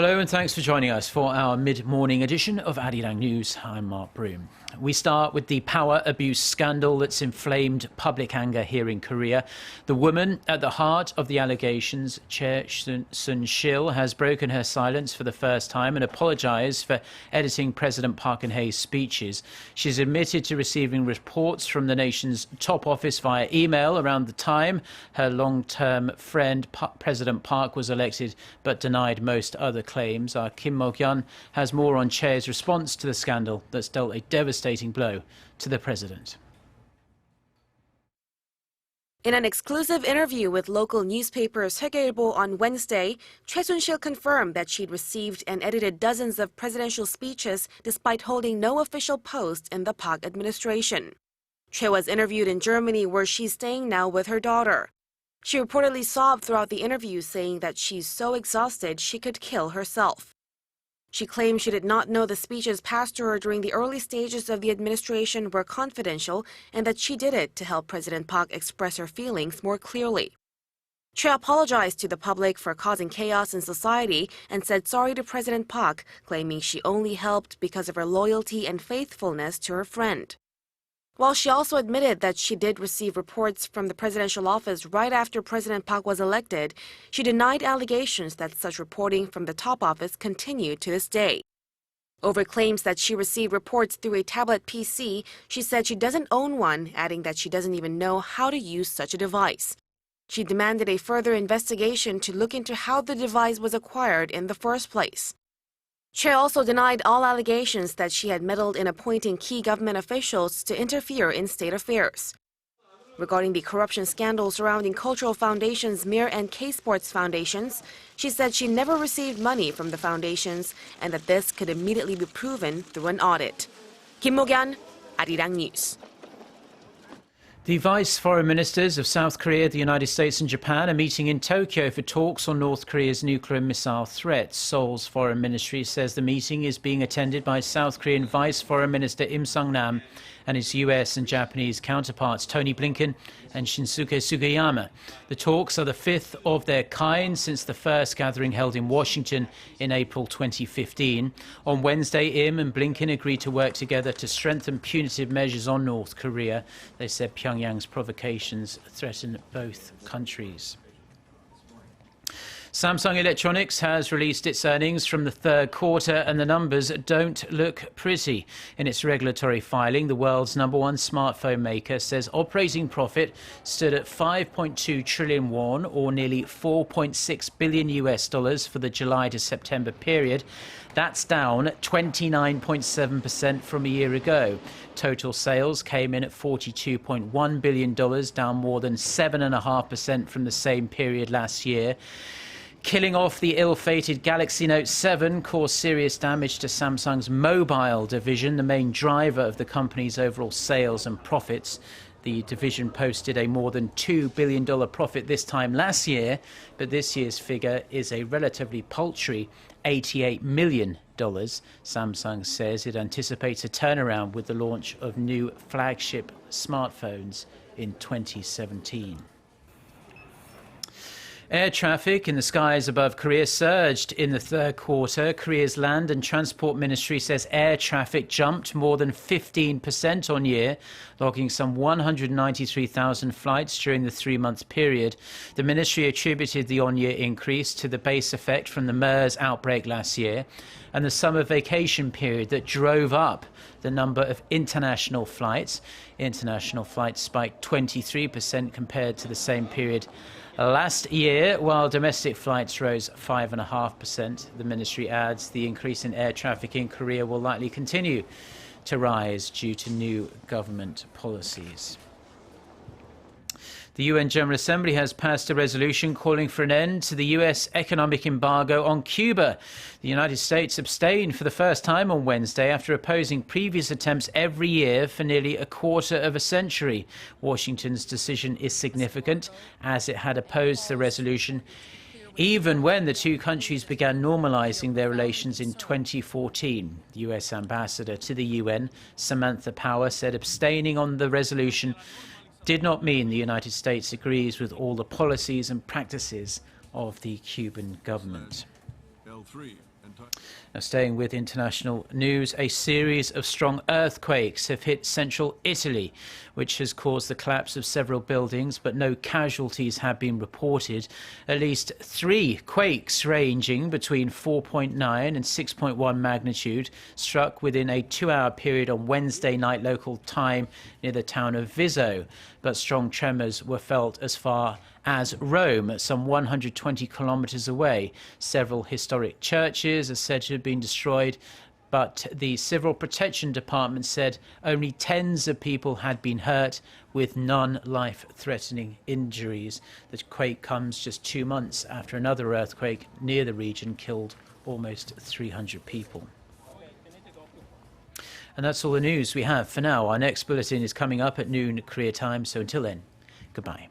Hello and thanks for joining us for our mid-morning edition of Arirang News. I'm Mark Broom. We start with the power abuse scandal that's inflamed public anger here in Korea. The woman at the heart of the allegations, Choi Soon-sil, has broken her silence for the first time and apologized for editing President Park Geun-hye's speeches. She's admitted to receiving reports from the nation's top office via email around the time her long-term friend President Park was elected, but denied most other claims. Our Kim Mo-kyun has more on Choi's response to the scandal that's dealt a devastating blow to the president. In an exclusive interview with local newspaper Seoilbo on Wednesday, Choi Soon-sil confirmed that she'd received and edited dozens of presidential speeches despite holding no official post in the Park administration. Choi was interviewed in Germany, where she's staying now with her daughter. She reportedly sobbed throughout the interview, saying that she's so exhausted she could kill herself. She claimed she did not know the speeches passed to her during the early stages of the administration were confidential and that she did it to help President Park express her feelings more clearly. Choi apologized to the public for causing chaos in society and said sorry to President Park, claiming she only helped because of her loyalty and faithfulness to her friend. While she also admitted that she did receive reports from the presidential office right after President Park was elected, she denied allegations that such reporting from the top office continued to this day. Over claims that she received reports through a tablet PC, she said she doesn't own one, adding that she doesn't even know how to use such a device. She demanded a further investigation to look into how the device was acquired in the first place. Choi also denied all allegations that she had meddled in appointing key government officials to interfere in state affairs. Regarding the corruption scandal surrounding cultural foundations Mir and K-Sports foundations, she said she never received money from the foundations and that this could immediately be proven through an audit. Kim Mo-kyun, Arirang News. The vice foreign ministers of South Korea, the United States and Japan are meeting in Tokyo for talks on North Korea's nuclear missile threats. Seoul's foreign ministry says the meeting is being attended by South Korean Vice Foreign Minister Im Sung-nam and his US and Japanese counterparts Tony Blinken and Shinsuke Sugiyama. The talks are the fifth of their kind since the first gathering held in Washington in April 2015. On Wednesday, Im and Blinken agreed to work together to strengthen punitive measures on North Korea. They said Pyongyang's provocations threaten both countries. Samsung Electronics has released its earnings from the third quarter and the numbers don't look pretty. In its regulatory filing, the world's #1 smartphone maker says operating profit stood at 5.2 trillion won, or nearly $4.6 billion for the July to September period. That's down 29.7% from a year ago. Total sales came in at $42.1 billion, down more than 7.5% from the same period last year. Killing off the ill-fated Galaxy Note 7 caused serious damage to Samsung's mobile division, the main driver of the company's overall sales and profits. The division posted a more than $2 billion profit this time last year, but this year's figure is a relatively paltry $88 million. Samsung says it anticipates a turnaround with the launch of new flagship smartphones in 2017. Air traffic in the skies above Korea surged in the third quarter. Korea's Land and Transport Ministry says air traffic jumped more than 15% on year, logging some 193,000 flights during the three-month period. The ministry attributed the on-year increase to the base effect from the MERS outbreak last year and the summer vacation period that drove up the number of international flights. International flights spiked 23% compared to the same period last year, while domestic flights rose 5.5%. The ministry adds the increase in air traffic in Korea will likely continue to rise due to new government policies. The UN General Assembly has passed a resolution calling for an end to the US economic embargo on Cuba. The United States abstained for the first time on Wednesday after opposing previous attempts every year for nearly a quarter of a century. Washington's decision is significant, as it had opposed the resolution even when the two countries began normalizing their relations in 2014. The US ambassador to the UN, Samantha Power, said abstaining on the resolution did not mean the United States agrees with all the policies and practices of the Cuban government. Now, staying with international news, a series of strong earthquakes have hit central Italy, which has caused the collapse of several buildings, but no casualties have been reported. At least 3 quakes ranging between 4.9 and 6.1 magnitude struck within a 2-hour period on Wednesday night local time near the town of Viso. But strong tremors were felt as far as Rome, some 120 kilometers away. Several historic churches are said to have been destroyed, but the Civil Protection Department said only tens of people had been hurt, with none life-threatening injuries. The quake comes just 2 months after another earthquake near the region killed almost 300 people. And that's all the news we have for now. Our next bulletin is coming up at noon Korea time, so until then, goodbye.